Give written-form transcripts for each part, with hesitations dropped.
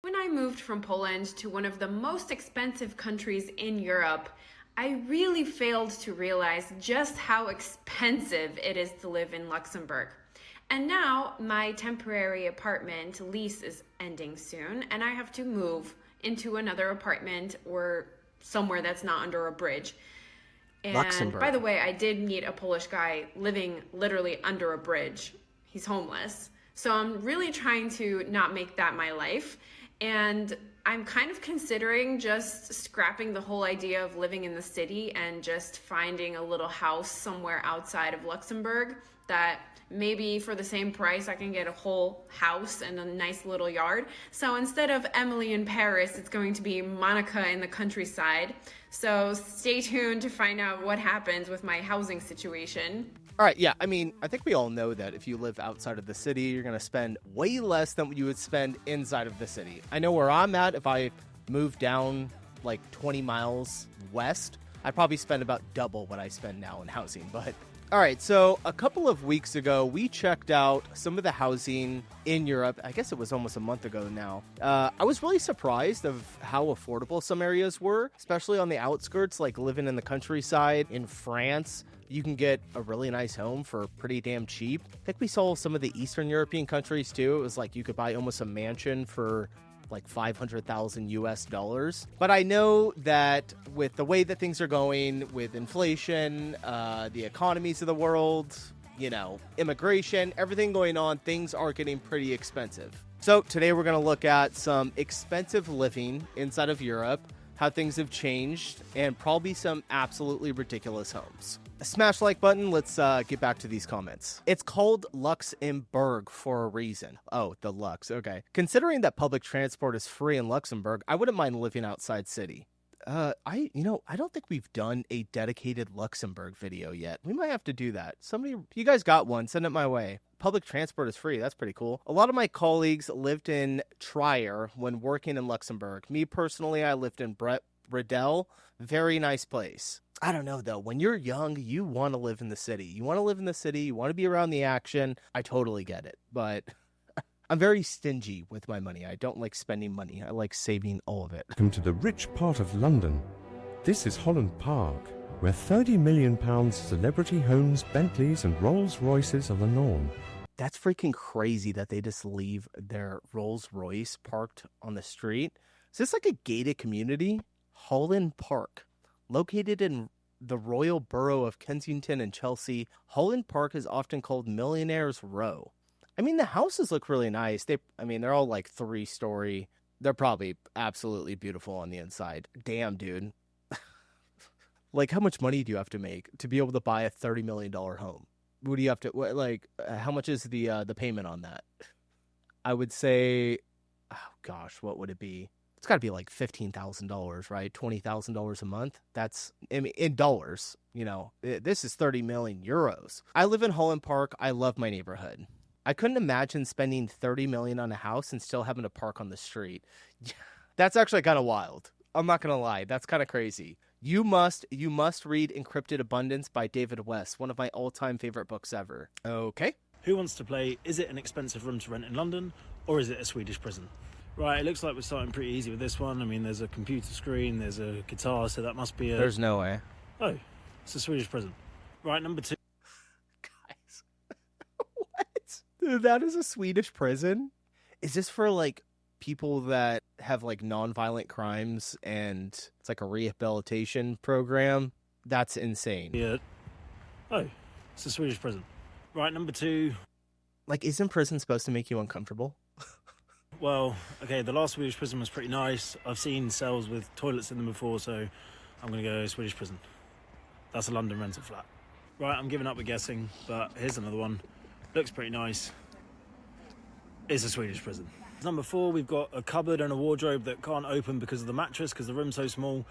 When I moved from Poland to one of the most expensive countries in Europe, I really failed to realize just how expensive it is to live in Luxembourg. And now my temporary apartment lease is ending soon, and I have to move into another apartment or somewhere that's not under a bridge. And Luxembourg. by the way, I did meet a Polish guy living literally under a bridge. He's homeless. So I'm really trying to not make that my life. And I'm kind of considering just scrapping the whole idea of living in the city and just finding a little house somewhere outside of Luxembourg that maybe for the same price I can get a whole house and a nice little yard. So instead of Emily in Paris, it's going to be Monaco in the countryside. So stay tuned to find out what happens with my housing situation. All right, yeah, I mean, I think we all know that if you live outside of the city, you're going to spend way less than what you would spend inside of the city. I know where I'm at. If I move down like 20 miles west, I'd probably spend about double what I spend now in housing. But all right, so a couple of weeks ago, we checked out some of the housing in Europe. I guess it was almost a month ago now. I was really surprised of how affordable some areas were, especially on the outskirts, like living in the countryside in France. You can get a really nice home for pretty damn cheap. I think we saw some of the Eastern European countries too. It was like you could buy almost a mansion for like 500,000 US dollars. But I know that with the way that things are going with inflation, the economies of the world, you know, immigration, everything going on, things are getting pretty expensive. So today we're going to look at some expensive living inside of Europe, how things have changed, and probably some absolutely ridiculous homes. Smash like button. Let's get back to these comments. It's called Luxembourg for a reason. Oh, the Lux. Okay. Considering that public transport is free in Luxembourg, I wouldn't mind living outside city. I don't think we've done a dedicated Luxembourg video yet. We might have to do that. You guys got one, send it my way. Public transport is free. That's pretty cool. A lot of my colleagues lived in Trier when working in Luxembourg. Me personally, I lived in Bredel. Very nice place. I don't know, though. When you're young, you want to live in the city. You want to live in the city. You want to be around the action. I totally get it. But I'm very stingy with my money. I don't like spending money. I like saving all of it. Welcome to the rich part of London. This is Holland Park, where £30 million celebrity homes, Bentleys and Rolls Royces are the norm. That's freaking crazy that they just leave their Rolls Royce parked on the street. Is this like a gated community? Holland Park. Located in the Royal Borough of Kensington and Chelsea, Holland Park is often called Millionaire's Row. I mean, the houses look really nice. They're all like 3-story. They're probably absolutely beautiful on the inside. Damn, dude. Like, how much money do you have to make to be able to buy a $30 million home? What do you have to, how much is the payment on that? I would say, oh gosh, what would it be? It's got to be like $15,000, right? $20,000 a month. That's in dollars. You know, this is 30 million euros. I live in Holland Park. I love my neighborhood. I couldn't imagine spending 30 million on a house and still having to park on the street. That's actually kind of wild. I'm not going to lie. That's kind of crazy. You must read Encrypted Abundance by David West, one of my all-time favorite books ever. Okay. Who wants to play Is It an Expensive Room to Rent in London, or is it a Swedish prison? Right, it looks like we're starting pretty easy with this one. I mean, there's a computer screen, there's a guitar, so that must be a... There's no way. Oh, it's a Swedish prison. Right, number 2. Guys, what? Dude, that is a Swedish prison? Is this for, like, people that have, like, non-violent crimes and it's like a rehabilitation program? That's insane. Yeah. Oh, it's a Swedish prison. Right, number 2. Like, isn't prison supposed to make you uncomfortable? Well, okay, the last Swedish prison was pretty nice. I've seen cells with toilets in them before, so I'm going to go Swedish prison. That's a London rental flat. Right, I'm giving up with guessing, but here's another one. Looks pretty nice. It's a Swedish prison. Number 4, we've got a cupboard and a wardrobe that can't open because of the mattress, because the room's so small.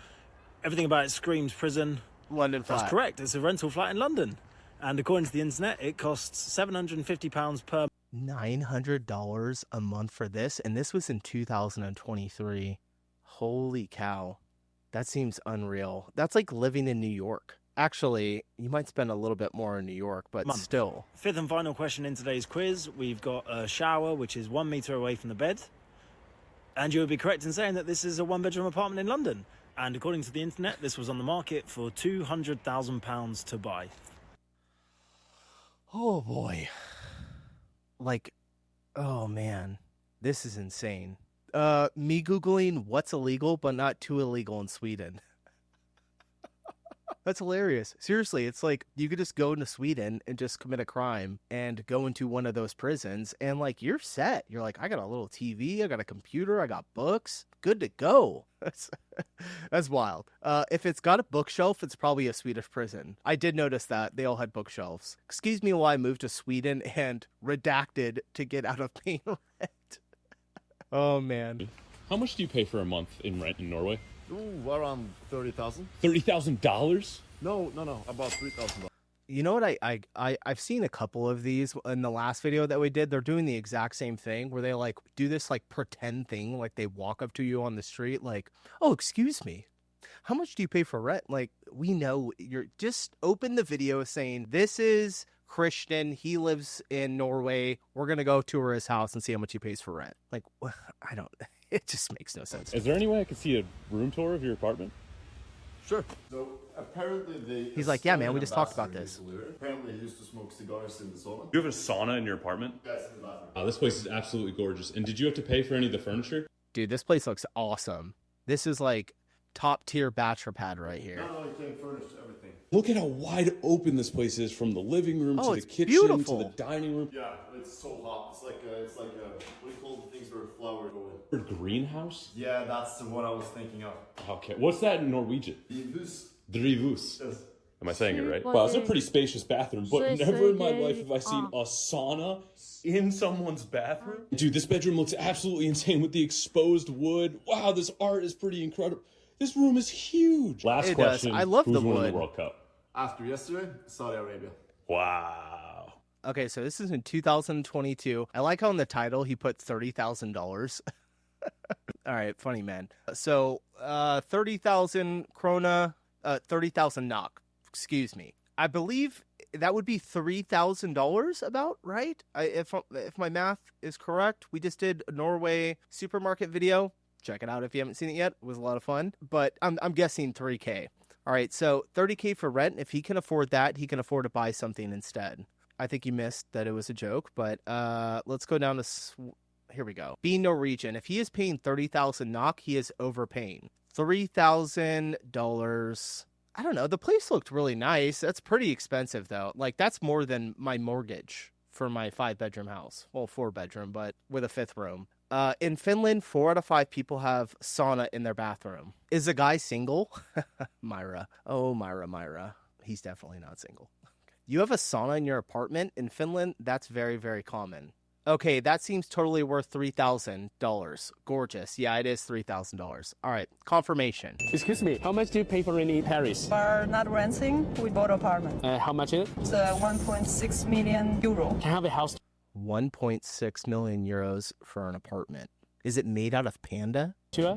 Everything about it screams prison. London flat. That's correct. It's a rental flat in London. And according to the internet, it costs £750 per $900 a month for this, and this was in 2023. Holy cow. That seems unreal. That's like living in New York. Actually, you might spend a little bit more in New York, but still. 5th and final question in today's quiz. We've got a shower, which is 1 meter away from the bed. And you would be correct in saying that this is a one-bedroom apartment in London. And according to the internet, this was on the market for £200,000 to buy. Oh boy. Like, oh man, this is insane. Me Googling what's illegal but not too illegal in Sweden. That's hilarious. Seriously, it's like you could just go into Sweden and just commit a crime and go into one of those prisons and like you're set. You're like, I got a little TV, I got a computer, I got books, good to go. That's wild. If it's got a bookshelf, it's probably a Swedish prison. I did notice that they all had bookshelves. Excuse me while I moved to Sweden and redacted to get out of paying rent. Oh man. How much do you pay for a month in rent in Norway? Ooh, around 30,000. $30,000? No, about $3,000. You know what? I've seen a couple of these in the last video that we did. They're doing the exact same thing where they like do this like pretend thing, like they walk up to you on the street, like, "Oh, excuse me, how much do you pay for rent?" Like, we know you're just open the video saying this is Christian. He lives in Norway. We're gonna go tour his house and see how much he pays for rent. Like, I don't. It just makes no sense. Is there any way I could see a room tour of your apartment? Sure. So apparently He's like, yeah, man, we just talked about this. Apparently he used to smoke cigars in the sauna. Do you have a sauna in your apartment? Yes, in the bathroom. This place is absolutely gorgeous. And did you have to pay for any of the furniture? Dude, this place looks awesome. This is like top tier bachelor pad right here. No, he came furnished everything. Look at how wide open this place is, from the living room to the it's kitchen beautiful. to the dining room. Yeah, it's so hot. It's like what do you call the things where flowers go in? A greenhouse? Yeah, that's the one I was thinking of. Okay, what's that in Norwegian? Drivhus. Drivhus. Yes. Am I saying it right? Wow, it's a pretty spacious bathroom, but never in my life have I seen a sauna in someone's bathroom. Dude, this bedroom looks absolutely insane with the exposed wood. Wow, this art is pretty incredible. This room is huge. Last It does. question. I love Who's the winning wood. the World Cup? After yesterday, Saudi Arabia. Wow. Okay, so this is in 2022. I like how in the title he put $30,000. All right, funny man. So 30,000 krona, 30,000 NOK. Excuse me. I believe that would be $3,000 about, right? If my math is correct. We just did a Norway supermarket video. Check it out if you haven't seen it yet. It was a lot of fun. But I'm guessing 3K. All right, so 30K for rent. If he can afford that, he can afford to buy something instead. I think you missed that it was a joke, but let's go down to... Here we go. Being Norwegian, if he is paying 30,000 NOK, he is overpaying. $3,000. I don't know. The place looked really nice. That's pretty expensive, though. Like, that's more than my mortgage for my 5-bedroom house. Well, 4-bedroom, but with a 5th room. In Finland, 4 out of 5 people have sauna in their bathroom. Is a guy single? Myra. Oh, Myra. He's definitely not single. You have a sauna in your apartment? In Finland, that's very, very common. Okay, that seems totally worth $3,000. Gorgeous. Yeah, it is $3,000. All right, confirmation. Excuse me, how much do you pay for rent in Paris? We're not renting, we bought an apartment. How much is it? It's 1.6 million euro. Can I have a house? 1.6 million euros for an apartment. Is it made out of panda? Sure?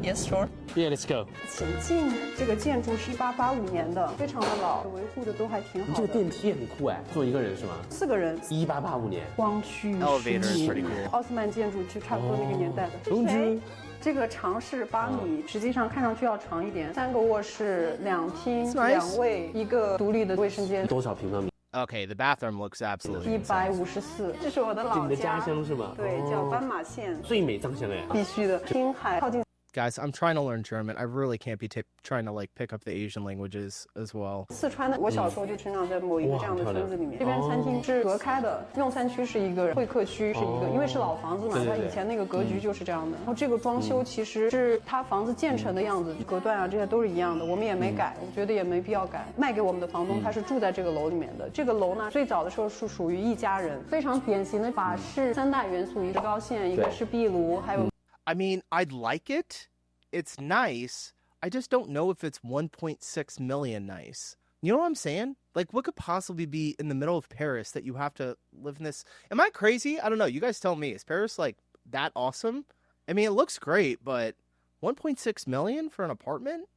Yes, sure. Yeah, let's go. 请进这个建筑是1885年的，非常的老，维护的都还挺好的。这个电梯很酷哎，坐一个人是吗4个人， ？1885年。光绪、 Elevator is 17 pretty cool. 奥斯曼建筑就差不多那个年代的。龙居。这个长是8米，实际上看上去要长一点。3个卧室，2厅 nice. 2卫，1个独立的卫生间。多少平方米？ Okay, the bathroom looks absolutely insane. 154，这是我的老家。这你的家乡是吗？对，叫斑马线。最美藏乡哎。必须的，滨海靠近。 Guys, I'm trying to learn German. I really can't be trying to like pick up the Asian languages as well. 四川的，我小时候就成长在某一个这样的村子里面。这边餐厅是隔开的，用餐区是一个，会客区是一个，因为是老房子嘛，它以前那个格局就是这样的。然后这个装修其实是它房子建成的样子，隔断啊这些都是一样的，我们也没改，我觉得也没必要改。卖给我们的房东他是住在这个楼里面的。这个楼呢，最早的时候是属于一家人，非常典型的法式3大元素，一个高线，一个是壁炉，还有。I mean, I'd like it. It's nice. I just don't know if it's 1.6 million nice. You know what I'm saying? Like, what could possibly be in the middle of Paris that you have to live in this? Am I crazy? I don't know. You guys tell me. Is Paris, like, that awesome? I mean, it looks great, but 1.6 million for an apartment?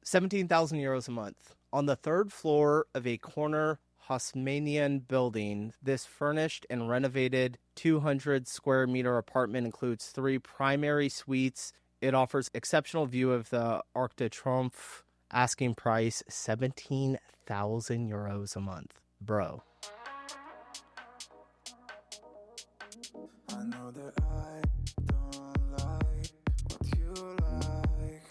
17,000 euros a month on the 3rd floor of a corner Haussmannian building. This furnished and renovated 200 square meter apartment includes 3 primary suites. It offers exceptional view of the Arc de Triomphe. Asking price 17,000 euros a month. Bro. I know that I don't like what you like.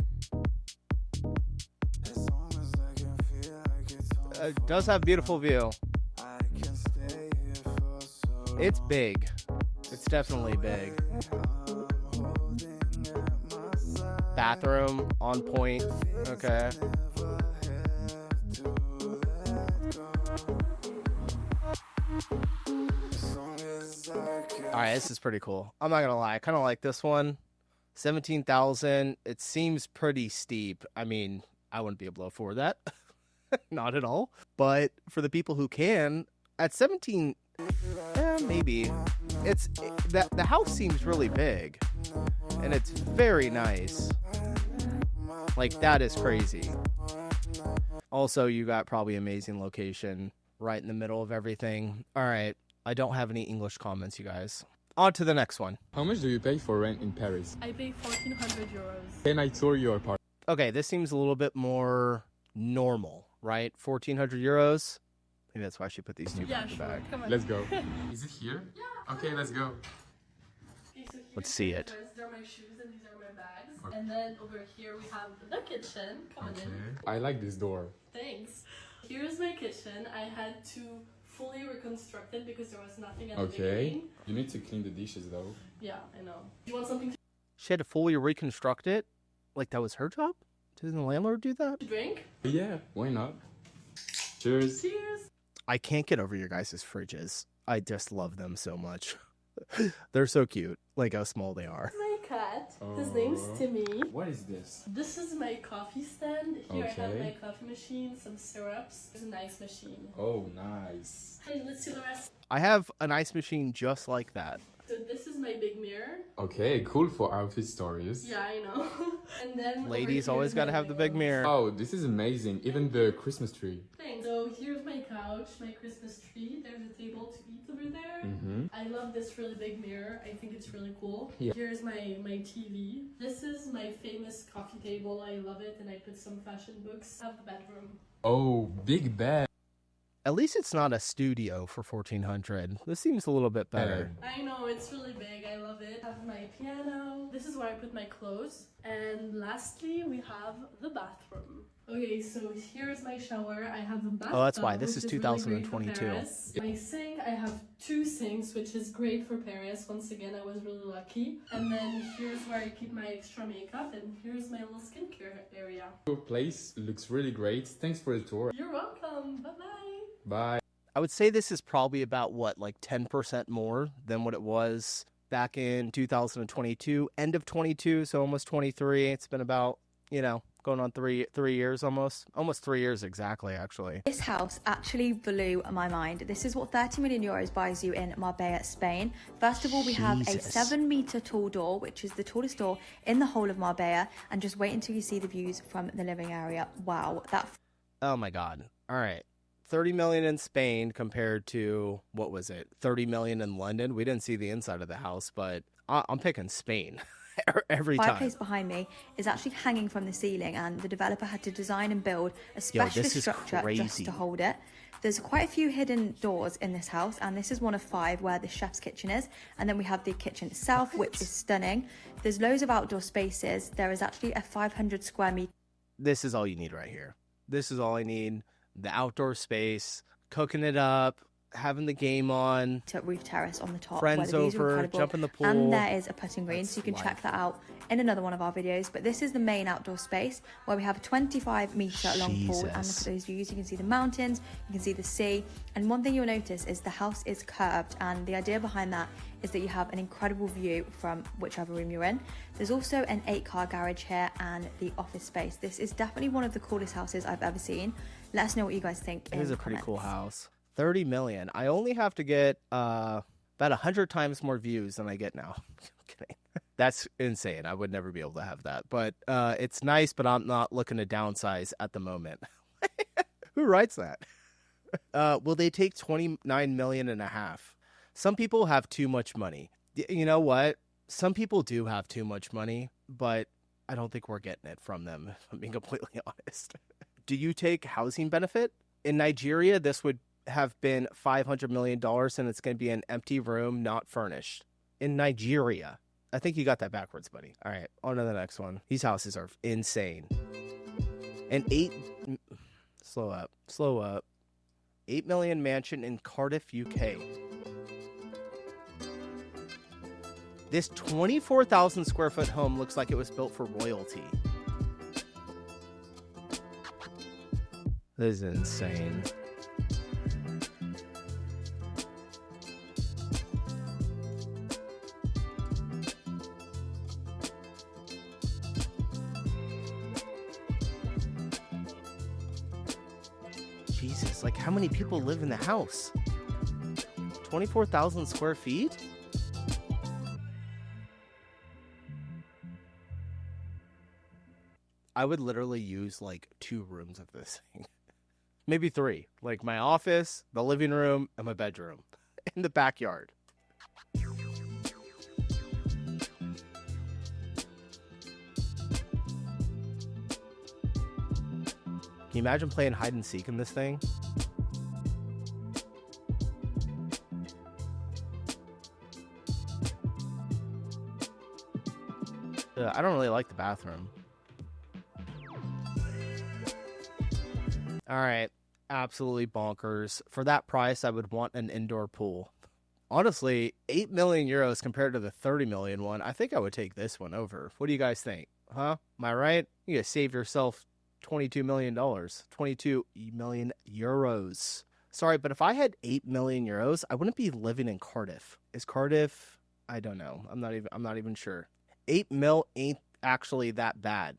As long as I can feel like it's all It does have beautiful view. I can stay here for so It's big. It's definitely big. Bathroom on point. Okay. All right, this is pretty cool. I'm not gonna lie, I kind of like this one. 17,000. It seems pretty steep. I mean, I wouldn't be able to afford that, not at all. But for the people who can, at 17, maybe. The house seems really big, and it's very nice. Like, that is crazy. Also, you got probably amazing location right in the middle of everything. All right. I don't have any English comments, you guys. On to the next one. How much do you pay for rent in Paris? I pay 1,400 euros. Can I tour your apartment? Okay, this seems a little bit more normal, right? 1,400 euros. Maybe that's why she put these two back to back. Come on. Let's go. Is it here? Yeah. Okay, let's go. Okay, so Let's see it. These are my shoes and these are my bags. Okay. And then over here we have the kitchen. Come on in. I like this door. Thanks. Here's my kitchen. I had to fully reconstruct it because there was nothing at the Okay. beginning. You need to clean the dishes though. Yeah, I know. Do you want something She had to fully reconstruct it? Like that was her job? Doesn't the landlord do that? to drink? Yeah, why not? Cheers. Cheers. I can't get over your guys' fridges. I just love them so much. They're so cute, like how small they are. My cat. His name's Timmy. What is this? This is my coffee stand. Here I have Okay. my coffee machine, some syrups. It's a nice machine. Oh, nice. Hey, let's see the rest. I have an ice machine just like that. So this is my big mirror. Okay, cool for outfit stories. Yeah, I know. And then Ladies over always here's gotta my have the big mirror. Oh, this is amazing. Even the Christmas tree. Thanks. So here's my couch, my Christmas tree. There's a table to eat over there. Mm-hmm. I love this really big mirror. I think it's really cool. Yeah. Here's my TV. This is my famous coffee table. I love it, and I put some fashion books. I have the bedroom. Oh, big bed. At least it's not a studio for 1,400. This seems a little bit better. I know, it's really big. I love it. I have my piano. This is where I put my clothes. And lastly, we have the bathroom. Okay, so here's my shower. I have a bathtub. Oh, that's why. This is which really great for 2022. Paris. My sink, I have 2 sinks, which is great for Paris. Once again, I was really lucky. And then here's where I keep my extra makeup. And here's my little skincare area. Your place looks really great. Thanks for the tour. You're welcome. Bye-bye. Bye. I would say this is probably about what, like 10% more than what it was back in 2022, end of 22, so almost 23. It's been about, going on three years almost 3 years exactly, actually. This house actually blew my mind. This is what 30 million euros buys you in Marbella, Spain. First of all, we have a 7-meter tall door, which is the tallest door in the whole of Marbella. And just wait until you see the views from the living area. Wow, Oh my God. All right. 30 million in Spain compared to, what was it, 30 million in London. We didn't see the inside of the house, but I'm picking Spain every time. fireplace behind me is actually hanging from the ceiling, and the developer had to design and build a specialist structure just to hold it. There's quite a few hidden doors in this house, and this is one of 5 where the chef's kitchen is. And then we have the kitchen itself, which is stunning. There's loads of outdoor spaces. There is actually a 500 square meter. This is all you need right here. This is all I need. The outdoor space, cooking it up, having the game on. Roof terrace on the top. Friends where the views are over, incredible. jump in the pool. And there is a putting green, That's so you can life. check that out in another one of our videos. But this is the main outdoor space where we have a 25-meter long pool. And look at those views. You can see the mountains, you can see the sea. And one thing you'll notice is the house is curved. And the idea behind that is that you have an incredible view from whichever room you're in. There's also an 8-car garage here and the office space. This is definitely one of the coolest houses I've ever seen. Let us know what you guys think. It is a pretty cool house. 30 million. I only have to get about 100 times more views than I get now. I'm kidding. That's insane. I would never be able to have that. But it's nice, but I'm not looking to downsize at the moment. Who writes that? Will they take 29 million and a half? Some people have too much money. You know what? Some people do have too much money, but I don't think we're getting it from them, if I'm being completely honest. Do you take housing benefit? In Nigeria, this would have been $500 million, and it's going to be an empty room, not furnished. In Nigeria. I think you got that backwards, buddy. All right, on to the next one. These houses are insane. Slow up. 8 million mansion in Cardiff, UK. This 24,000 square foot home looks like it was built for royalty. This is insane. Jesus, like how many people live in the house? 24,000 square feet? I would literally use like 2 rooms of this thing. Maybe 3. Like my office, the living room, and my bedroom. In the backyard. Can you imagine playing hide and seek in this thing? I don't really like the bathroom. All right, absolutely bonkers. For that price, I would want an indoor pool. Honestly, 8 million euros compared to the 30 million one, I think I would take this one over. What do you guys think? Huh? Am I right? You guys saved yourself $22 million. 22 million euros. Sorry, but if I had 8 million euros, I wouldn't be living in Cardiff. Is Cardiff? I don't know. I'm not even sure. 8 mil ain't actually that bad.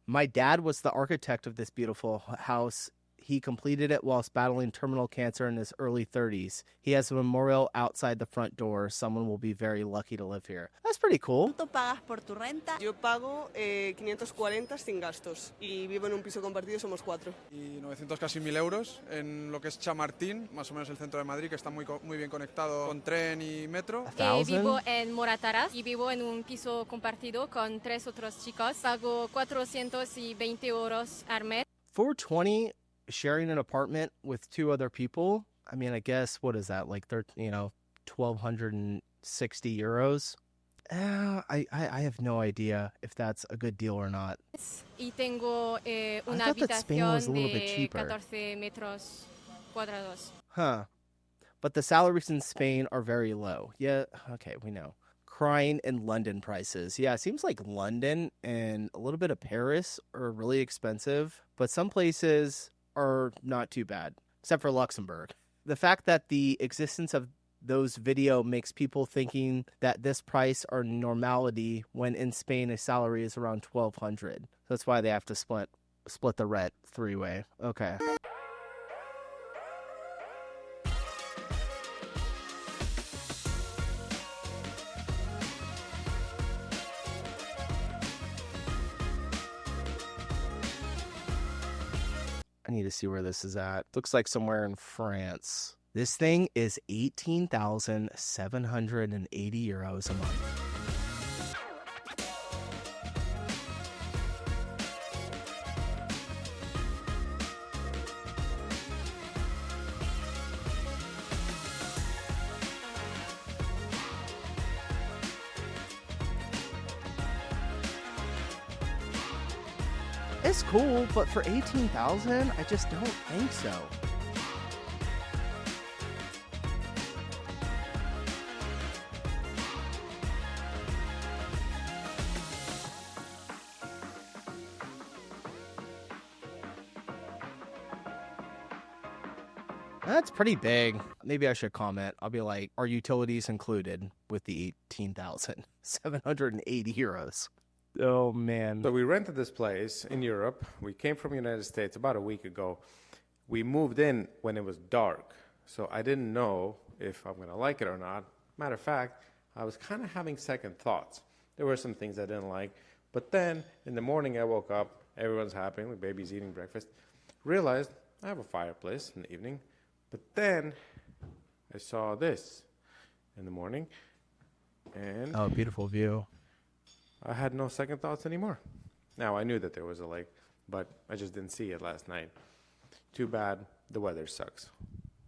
My dad was the architect of this beautiful house. He completed it whilst battling terminal cancer in his early 30s. He has a memorial outside the front door. Someone will be very lucky to live here. That's pretty cool. ¿Cuánto pagas por tu renta? Yo pago 540 sin gastos y vivo en un piso compartido, somos 4. Y 900 casi 1000 euros en lo que es Chamartín, más o menos el centro de Madrid, que está muy bien conectado con tren y metro. Vivo en Morataras y vivo en un piso compartido con 3 otros chicos. Pago 420 euros al mes. 420 sharing an apartment with 2 other people. I mean, I guess, what is that? Like, 1,260 euros? I have no idea if that's a good deal or not. Y tengo una I thought that Spain was a little bit de cheaper. 14 metros cuadrados. Huh. But the salaries in Spain are very low. Yeah, okay, we know. Crying in London prices. Yeah, it seems like London and a little bit of Paris are really expensive, but some places are not too bad, except for Luxembourg. The fact that the existence of those video makes people thinking that this price are normality when in Spain a salary is around 1,200. That's why they have to split the rent 3-way. Okay. I need to see where this is at. Looks like somewhere in France. This thing is 18,780 euros a month. It's cool, but for 18,000, I just don't think so. That's pretty big. Maybe I should comment. I'll be like, are utilities included with the 18,780 euros? Oh, man. So we rented this place in Europe. We came from the United States about a week ago. We moved in when it was dark, so I didn't know if I'm going to like it or not. Matter of fact, I was kind of having second thoughts. There were some things I didn't like, but then in the morning I woke up, everyone's happy, the baby's eating breakfast, realized I have a fireplace in the evening, But then I saw this in the morning, and Oh, beautiful view. I had no second thoughts anymore. Now, I knew that there was a lake, but I just didn't see it last night. Too bad the weather sucks,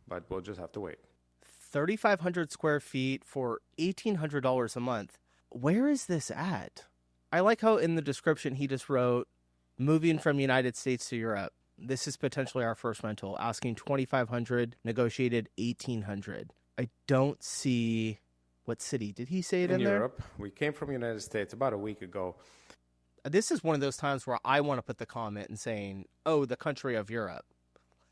but we'll just have to wait. 3,500 square feet for $1,800 a month. Where is this at? I like how in the description he just wrote, moving from United States to Europe. This is potentially our first rental. Asking 2,500, negotiated 1,800. I don't see what city. Did he say it in there? Europe. We came from United States about a week ago. This is one of those times where I want to put the comment and saying, oh, the country of Europe.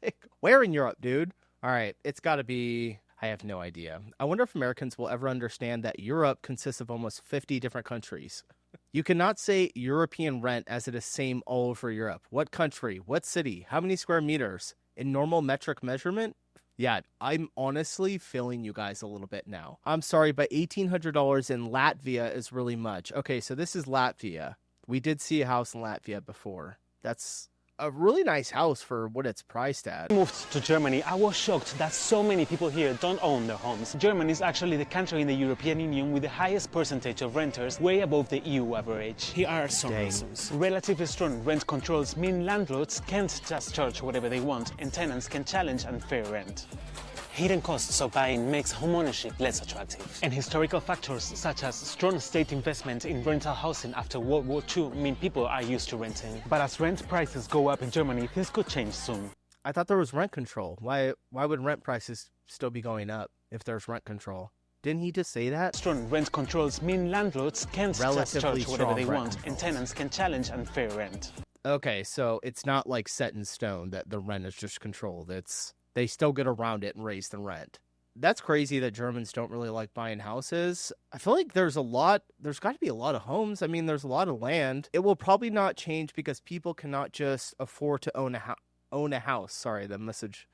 Like, where in Europe, dude? All right, it's got to be, I have no idea. I wonder if Americans will ever understand that Europe consists of almost 50 different countries. You cannot say European rent as it is same all over Europe. What country? What city? How many square meters? In normal metric measurement? Yeah, I'm honestly feeling you guys a little bit now. I'm sorry, but $1,800 in Latvia is really much. Okay, so this is Latvia. We did see a house in Latvia before. That's a really nice house for what it's priced at. I moved to Germany. I was shocked that so many people here don't own their homes. Germany is actually the country in the European Union with the highest percentage of renters, way above the EU average. Here are some reasons. Relatively strong rent controls mean landlords can't just charge whatever they want, and tenants can challenge unfair rent. Hidden costs of buying makes homeownership less attractive. And historical factors such as strong state investment in rental housing after World War II mean people are used to renting. But as rent prices go up in Germany, things could change soon. I thought there was rent control. Why would rent prices still be going up if there's rent control? Didn't he just say that? Strong rent controls mean landlords can't just charge whatever they want, and tenants can challenge unfair rent. Okay, so it's not like set in stone that the rent is just controlled. They still get around it and raise the rent. That's crazy that Germans don't really like buying houses. I feel like there's got to be a lot of homes. I mean, there's a lot of land. It will probably not change because people cannot just afford to own a house. Sorry, the message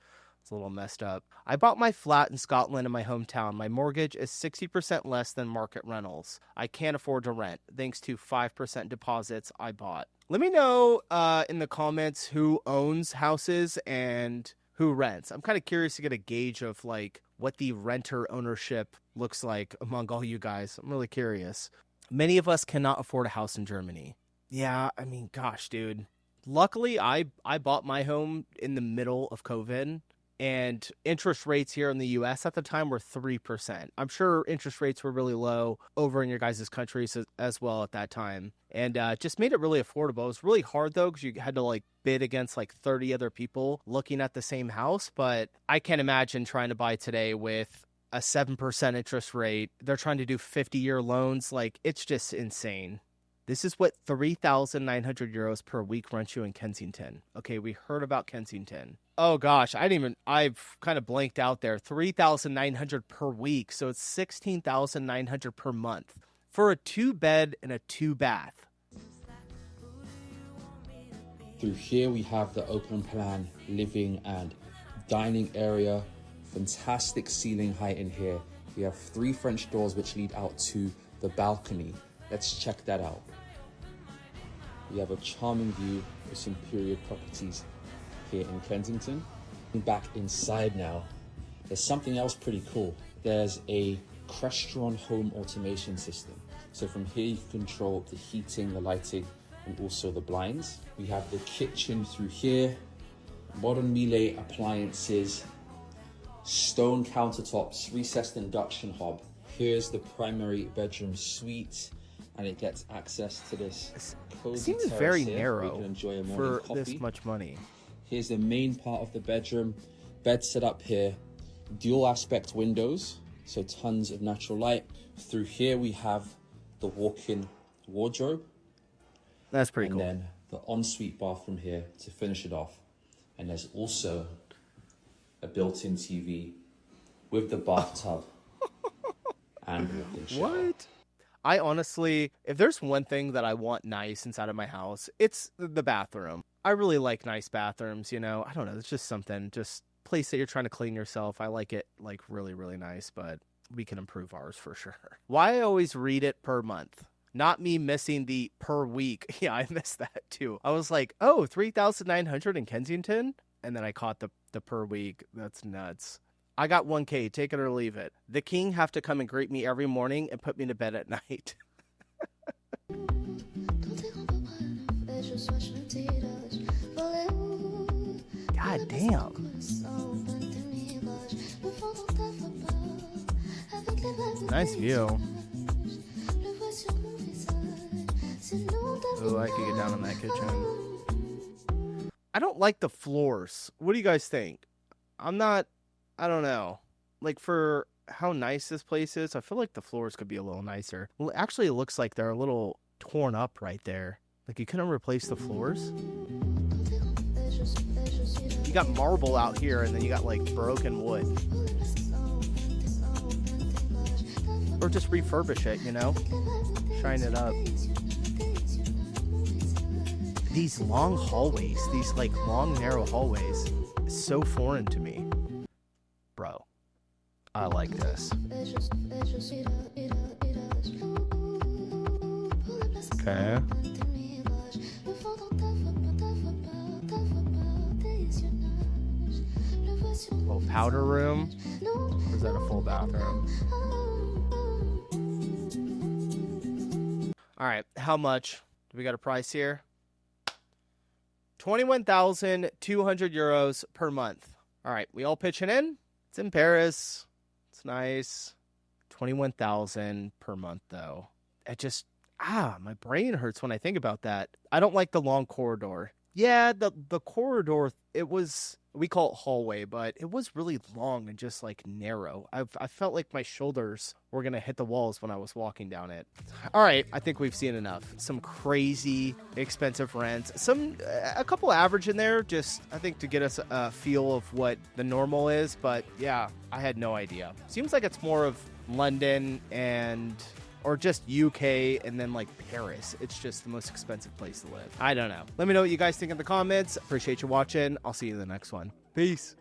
is a little messed up. I bought my flat in Scotland in my hometown. My mortgage is 60% less than market rentals. I can't afford to rent thanks to 5% deposits I bought. Let me know in the comments who owns houses and who rents. I'm kind of curious to get a gauge of like what the renter ownership looks like among all you guys. I'm really curious. Many of us cannot afford a house in Germany. Yeah, I mean, gosh, dude. Luckily, I bought my home in the middle of COVID, and interest rates here in the U.S. at the time were 3%. I'm sure interest rates were really low over in your guys' countries as well at that time. And just made it really affordable. It was really hard, though, because you had to, like, bid against, like, 30 other people looking at the same house. But I can't imagine trying to buy today with a 7% interest rate. They're trying to do 50-year loans. Like, it's just insane. This is what 3,900 euros per week rents you in Kensington. Okay, we heard about Kensington. Oh gosh, I've kind of blanked out there. 3,900 per week, so it's 16,900 per month for a 2-bed and a 2-bath. Through here we have the open plan living and dining area. Fantastic ceiling height in here. We have 3 French doors which lead out to the balcony. Let's check that out. We have a charming view of some period properties here in Kensington. Back inside now, there's something else pretty cool. There's a Crestron home automation system. So from here you can control the heating, the lighting, and also the blinds. We have the kitchen through here, modern Miele appliances, stone countertops, recessed induction hob. Here's the primary bedroom suite, and it gets access to this cozy seems terrace very here. narrow We can enjoy a morning for coffee. this much money. Here's the main part of the bedroom. Bed set up here. Dual aspect windows, so tons of natural light. Through here we have the walk-in wardrobe. That's pretty cool. And then the ensuite bathroom here to finish it off. And there's also a built-in TV with the bathtub and walk-in shower. What? I honestly, if there's one thing that I want nice inside of my house, it's the bathroom. I really like nice bathrooms, you know. I don't know, it's just something, just place that you're trying to clean yourself. I like it like really, really nice, but we can improve ours for sure. Why I always read it per month, not me missing the per week. Yeah, I missed that too. I was like, oh, 3,900 in Kensington? And then I caught the the per week. That's nuts. I got 1K, take it or leave it. The king have to come and greet me every morning and put me to bed at night. God damn. Nice view. Oh, I could get down in that kitchen. I don't like the floors. What do you guys think? I don't know. Like, for how nice this place is, I feel like the floors could be a little nicer. Well, actually, it looks like they're a little torn up right there. Like, you couldn't replace the floors? You got marble out here, and then you got, like, broken wood. Or just refurbish it, you know? Shine it up. These long hallways, these, like, long, narrow hallways, is so foreign to me. Bro, I like this. Okay. Little powder room. Or is that a full bathroom? All right, how much? Do we got a price here? 21,200 euros per month. All right, we all pitching in? It's in Paris. It's nice. 21,000 per month, though. It just, my brain hurts when I think about that. I don't like the long corridor. Yeah, the corridor, it was, we call it hallway, but it was really long and just, like, narrow. I felt like my shoulders were going to hit the walls when I was walking down it. All right, I think we've seen enough. Some crazy expensive rents. A couple average in there, just, I think, to get us a feel of what the normal is. But, yeah, I had no idea. Seems like it's more of London or just UK and then, like, Paris. It's just the most expensive place to live. I don't know. Let me know what you guys think in the comments. Appreciate you watching. I'll see you in the next one. Peace.